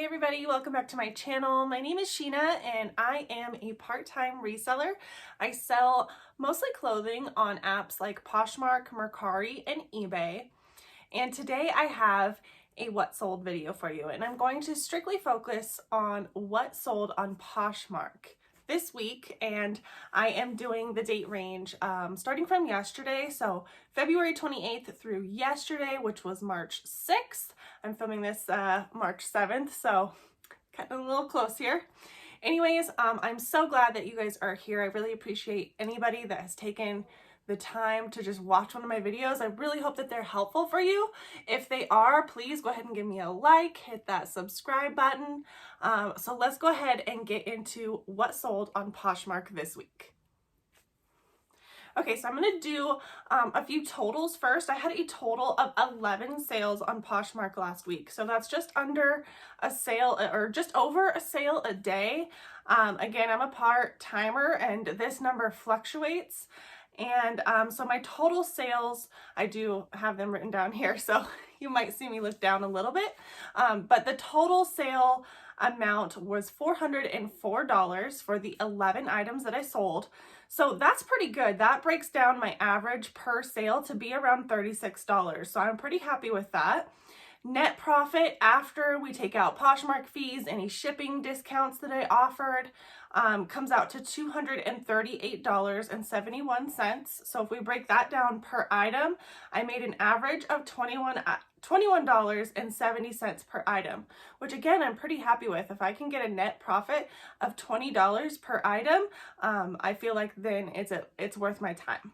Hey everybody, welcome back to my channel. My name is Sheena and I am a part-time reseller. I sell mostly clothing on apps like Poshmark, Mercari, and eBay. And today I have a what sold video for you, and I'm going to strictly focus on what sold on Poshmark this week, and I am doing the date range starting from yesterday, so February 28th through yesterday, which was March 6th. I'm filming this March 7th, so kind of a little close here. Anyways, I'm so glad that you guys are here. I really appreciate anybody that has taken the time to just watch one of my videos. I really hope that they're helpful for you. If they are, please go ahead and give me a like, hit that subscribe button. So let's go ahead and get into what sold on Poshmark this week. Okay, so I'm going to do a few totals first. I had a total of 11 sales on Poshmark last week. So that's just under a sale, or just over a sale a day. Again, I'm a part-timer and this number fluctuates. And so my total sales, I do have them written down here, so you might see me look down a little bit. But the total sale amount was $404 for the 11 items that I sold. So that's pretty good. That breaks down my average per sale to be around $36. So I'm pretty happy with that. Net profit after we take out Poshmark fees, any shipping discounts that I offered, comes out to $238.71. So if we break that down per item, I made an average of $21.70 per item, which again, I'm pretty happy with. If I can get a net profit of $20 per item, I feel like then it's worth my time.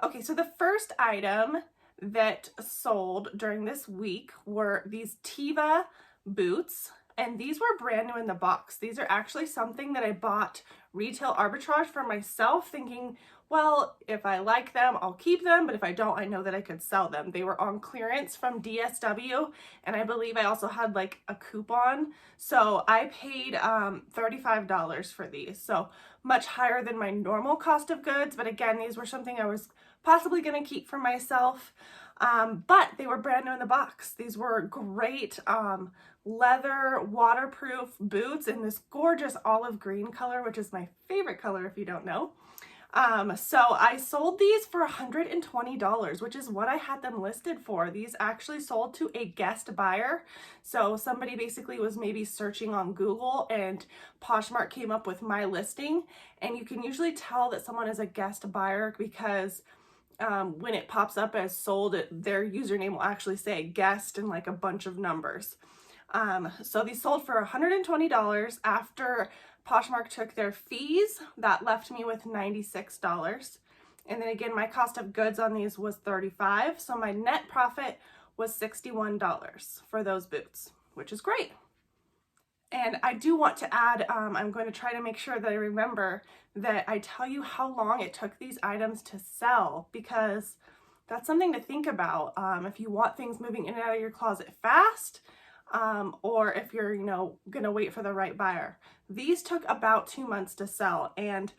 Okay, so the first item that sold during this week were these Tiva Boots, and these were brand new in the box. These are actually something that I bought retail arbitrage for myself, thinking, well, if I like them, I'll keep them, but if I don't, I know that I could sell them. They were on clearance from DSW, and I believe I also had like a coupon, so I paid $35 for these, so much higher than my normal cost of goods. But again, these were something I was possibly going to keep for myself, but they were brand new in the box. These were great leather waterproof boots in this gorgeous olive green color, which is my favorite color if you don't know. So I sold these for $120, which is what I had them listed for. These actually sold to a guest buyer. So somebody basically was maybe searching on Google and Poshmark came up with my listing. And you can usually tell that someone is a guest buyer because when it pops up as sold, their username will actually say guest and like a bunch of numbers. So these sold for $120 after Poshmark took their fees. That left me with $96. And then again, my cost of goods on these was $35. So my net profit was $61 for those boots, which is great. And I do want to add, I'm going to try to make sure that I remember that I tell you how long it took these items to sell, because that's something to think about. If you want things moving in and out of your closet fast, or if you're, going to wait for the right buyer. These took about 2 months to sell, and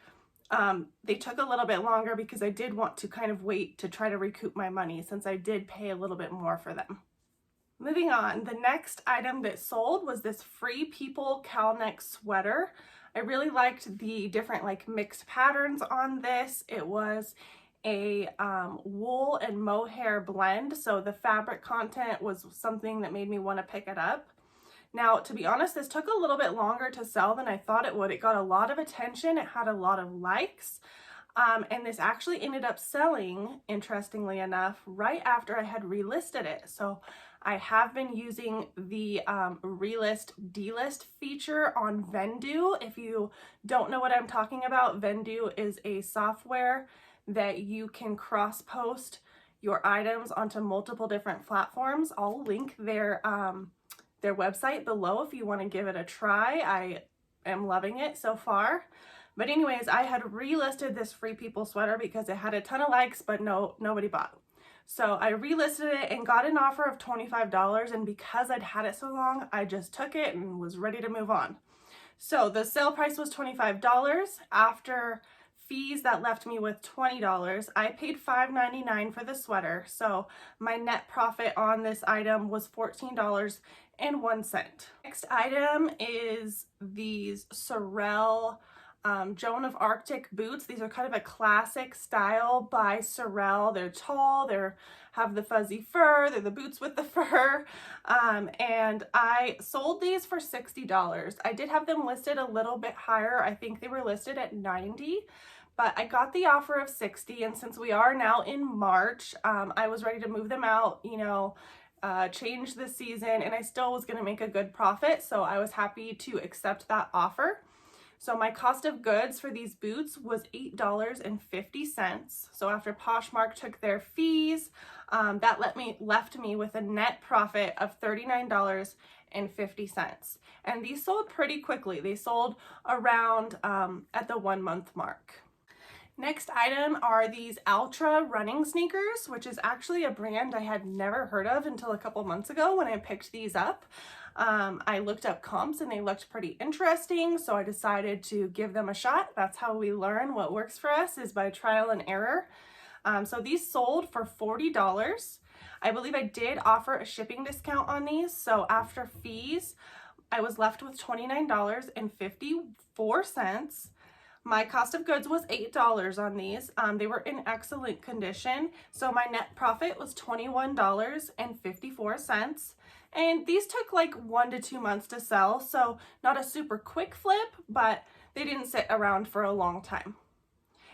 they took a little bit longer because I did want to kind of wait to try to recoup my money, since I did pay a little bit more for them. Moving on, the next item that sold was this Free People cowl neck sweater. I really liked the different like mixed patterns on this. It was a wool and mohair blend, so the fabric content was something that made me want to pick it up. Now, to be honest, this took a little bit longer to sell than I thought it would. It got a lot of attention, it had a lot of likes, and this actually ended up selling, interestingly enough, right after I had relisted it. So I have been using the relist delist feature on Vendoo. If you don't know what I'm talking about, Vendoo is a software that you can cross-post your items onto multiple different platforms. I'll link their website below if you want to give it a try. I am loving it so far. But anyways, I had relisted this Free People sweater because it had a ton of likes, but nobody bought. So I relisted it and got an offer of $25, and because I'd had it so long, I just took it and was ready to move on. So the sale price was $25. After fees, that left me with $20. I paid $5.99 for the sweater, so my net profit on this item was $14 Next item is these Sorel Joan of Arctic boots. These are kind of a classic style by Sorel. They're tall, have the fuzzy fur, they're the boots with the fur, and I sold these for $60. I did have them listed a little bit higher. I think they were listed at $90, but I got the offer of $60, and since we are now in March, I was ready to move them out, you know, change the season, and I still was going to make a good profit, so I was happy to accept that offer. So my cost of goods for these boots was $8.50. So after Poshmark took their fees, that left me with a net profit of $39.50. And these sold pretty quickly. They sold around at the 1 month mark. Next item are these Ultra running sneakers, which is actually a brand I had never heard of until a couple months ago when I picked these up. I looked up comps and they looked pretty interesting, so I decided to give them a shot. That's how we learn what works for us, is by trial and error. So these sold for $40. I believe I did offer a shipping discount on these, so after fees, I was left with $29.54. My cost of goods was $8 on these. They were in excellent condition, so my net profit was $21.54. And these took like 1 to 2 months to sell, so not a super quick flip, but they didn't sit around for a long time.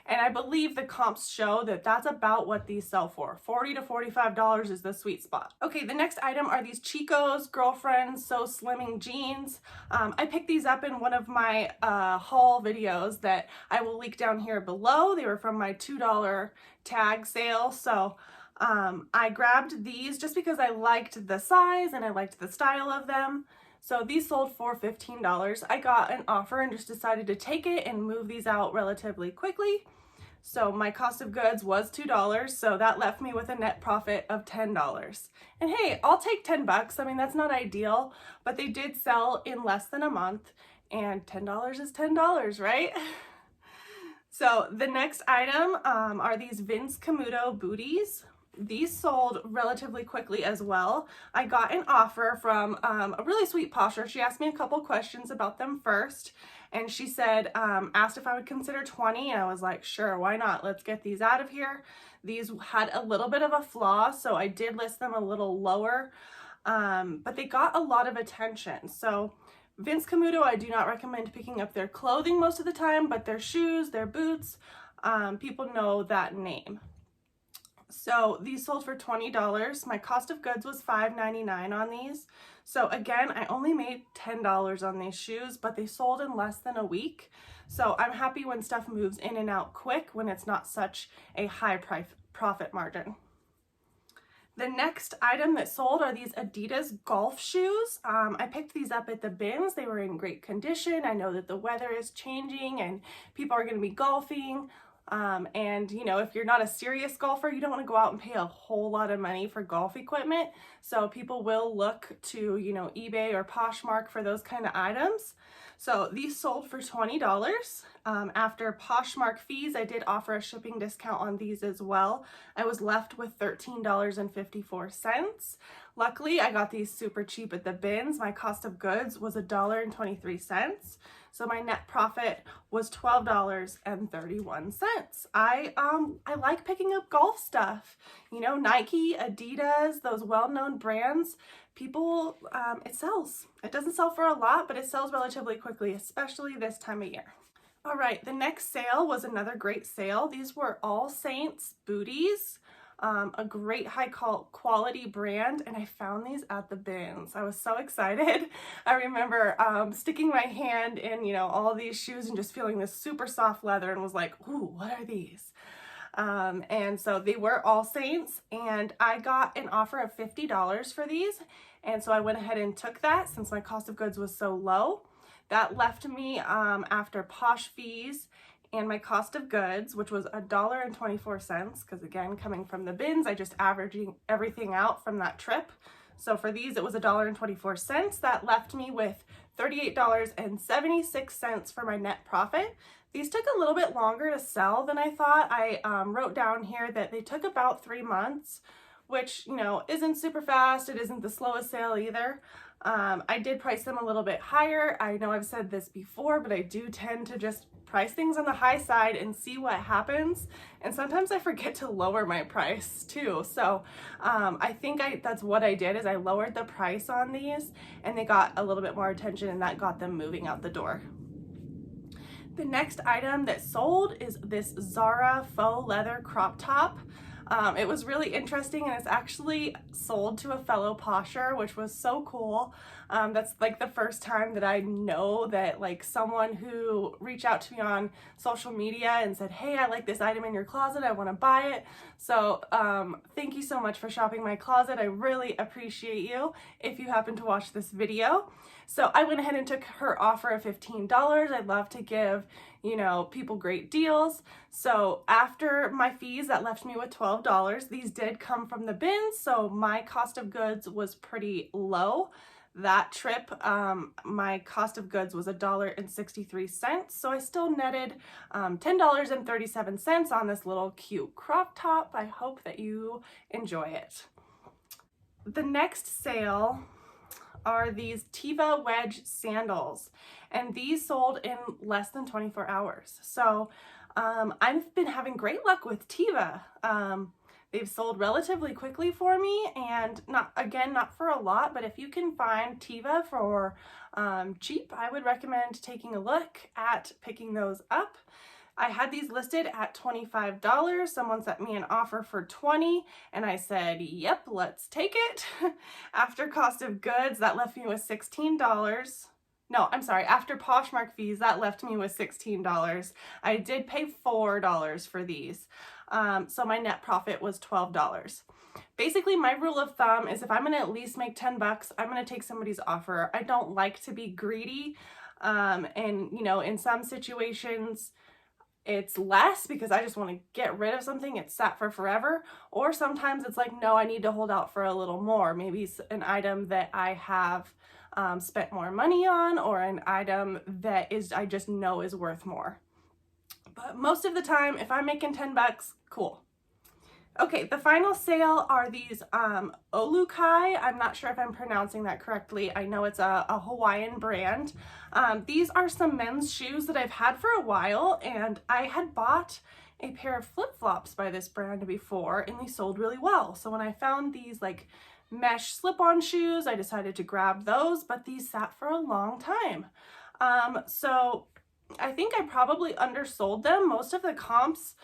And I believe the comps show that that's about what these sell for. $40 to $45 is the sweet spot. Okay, the next item are these Chico's Girlfriends So Slimming jeans. I picked these up in one of my haul videos that I will link down here below. They were from my $2 tag sale, so I grabbed these just because I liked the size and I liked the style of them. So these sold for $15. I got an offer and just decided to take it and move these out relatively quickly. So my cost of goods was $2, so that left me with a net profit of $10. And hey, I'll take 10 bucks. I mean, that's not ideal, but they did sell in less than a month, and $10 is $10, right? So the next item are these Vince Camuto booties. These sold relatively quickly as well. I got an offer from a really sweet posher. She asked me a couple questions about them first, and she said, asked if I would consider 20, and I was like, sure, why not? Let's get these out of here. These had a little bit of a flaw, so I did list them a little lower, but they got a lot of attention. So Vince Camuto, I do not recommend picking up their clothing most of the time, but their shoes, their boots, people know that name. So these sold for $20. My cost of goods was $5.99 on these. So again, I only made $10 on these shoes, but they sold in less than a week. So I'm happy when stuff moves in and out quick, when it's not such a high profit margin. The next item that sold are these Adidas golf shoes. I picked these up at the bins. They were in great condition. I know that the weather is changing and people are going to be golfing. And you know, if you're not a serious golfer, you don't want to go out and pay a whole lot of money for golf equipment. So people will look to, you know, eBay or Poshmark for those kind of items. So these sold for $20. After Poshmark fees, I did offer a shipping discount on these as well. I was left with $13.54. Luckily, I got these super cheap at the bins. My cost of goods was $1.23. So my net profit was $12.31. I like picking up golf stuff. You know, Nike, Adidas, those well-known brands, people, it sells. It doesn't sell for a lot, but it sells relatively quickly, especially this time of year. All right, the next sale was another great sale. These were all Saints Booties. A great high quality brand, and I found these at the bins. I was so excited. I remember sticking my hand in, you know, all these shoes and just feeling this super soft leather and was like, ooh, what are these? And so they were all Saints, and I got an offer of $50 for these, and so I went ahead and took that since my cost of goods was so low. That left me after Posh fees and my cost of goods, which was $1.24, because again, coming from the bins, I just averaging everything out from that trip. So for these, it was $1.24. That left me with $38.76 for my net profit. These took a little bit longer to sell than I thought. I wrote down here that they took about 3 months, which, you know, isn't super fast. It isn't the slowest sale either. I did price them a little bit higher. I know I've said this before, but I do tend to just price things on the high side and see what happens. And sometimes I forget to lower my price too. So I think that's what I did, is I lowered the price on these and they got a little bit more attention, and that got them moving out the door. The next item that sold is this Zara faux leather crop top. It was really interesting, and it's actually sold to a fellow Posher, which was so cool. That's like the first time that I know that like someone who reached out to me on social media and said, hey, I like this item in your closet, I want to buy it. So thank you so much for shopping my closet. I really appreciate you if you happen to watch this video. So I went ahead and took her offer of $15. I'd love to give, you know, people great deals. So after my fees, that left me with $12. These did come from the bins, so my cost of goods was pretty low. That trip, my cost of goods was $1.63, so I still netted $10.37 on this little cute crop top. I hope that you enjoy it. The next sale are these Tiva Wedge sandals, and these sold in less than 24 hours. So I've been having great luck with Tiva. They've sold relatively quickly for me, and not for a lot, but if you can find Tiva for cheap, I would recommend taking a look at picking those up. I had these listed at $25. Someone sent me an offer for $20, and I said, yep, let's take it. After cost of goods, that left me with $16. No, I'm sorry, after Poshmark fees, that left me with $16. I did pay $4 for these. So my net profit was $12. Basically, my rule of thumb is if I'm gonna at least make 10 bucks, I'm gonna take somebody's offer. I don't like to be greedy. And you know, in some situations, it's less because I just want to get rid of something it's sat for forever, or sometimes it's like, no, I need to hold out for a little more. Maybe it's an item that I have spent more money on, or an item that I just know is worth more. But most of the time, if I'm making 10 bucks, cool. Okay, the final sale are these Olukai. I'm not sure if I'm pronouncing that correctly. I know it's a Hawaiian brand. These are some men's shoes that I've had for a while, and I had bought a pair of flip-flops by this brand before, and they sold really well. So when I found these like mesh slip-on shoes, I decided to grab those, but these sat for a long time. So I think I probably undersold them. Most of the comps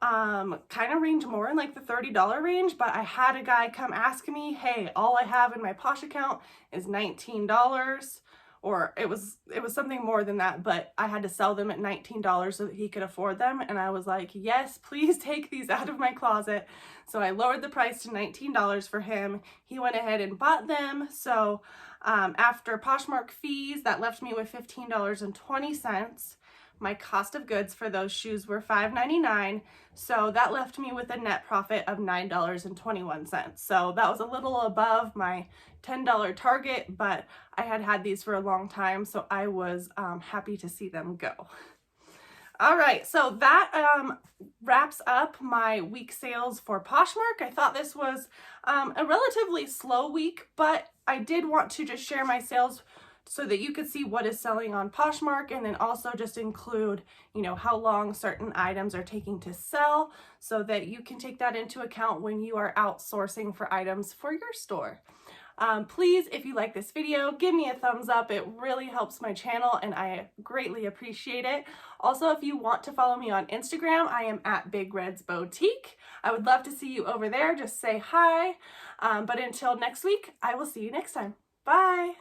kind of range more in like the $30 range, but I had a guy come ask me, hey, all I have in my Posh account is $19, or it was something more than that, but I had to sell them at $19 so that he could afford them. And I was like, yes, please take these out of my closet. So I lowered the price to $19 for him. He went ahead and bought them. So after Poshmark fees, that left me with $15.20. My cost of goods for those shoes were $5.99, so that left me with a net profit of $9.21. So that was a little above my $10 target, but I had these for a long time, so I was happy to see them go. All right, so that wraps up my week sales for Poshmark. I thought this was a relatively slow week, but I did want to just share my sales so that you could see what is selling on Poshmark, and then also just include, you know, how long certain items are taking to sell, so that you can take that into account when you are outsourcing for items for your store. Please, if you like this video, give me a thumbs up. It really helps my channel and I greatly appreciate it. Also, if you want to follow me on Instagram, I am at Big Red's Boutique. I would love to see you over there. Just say hi. But until next week, I will see you next time. Bye.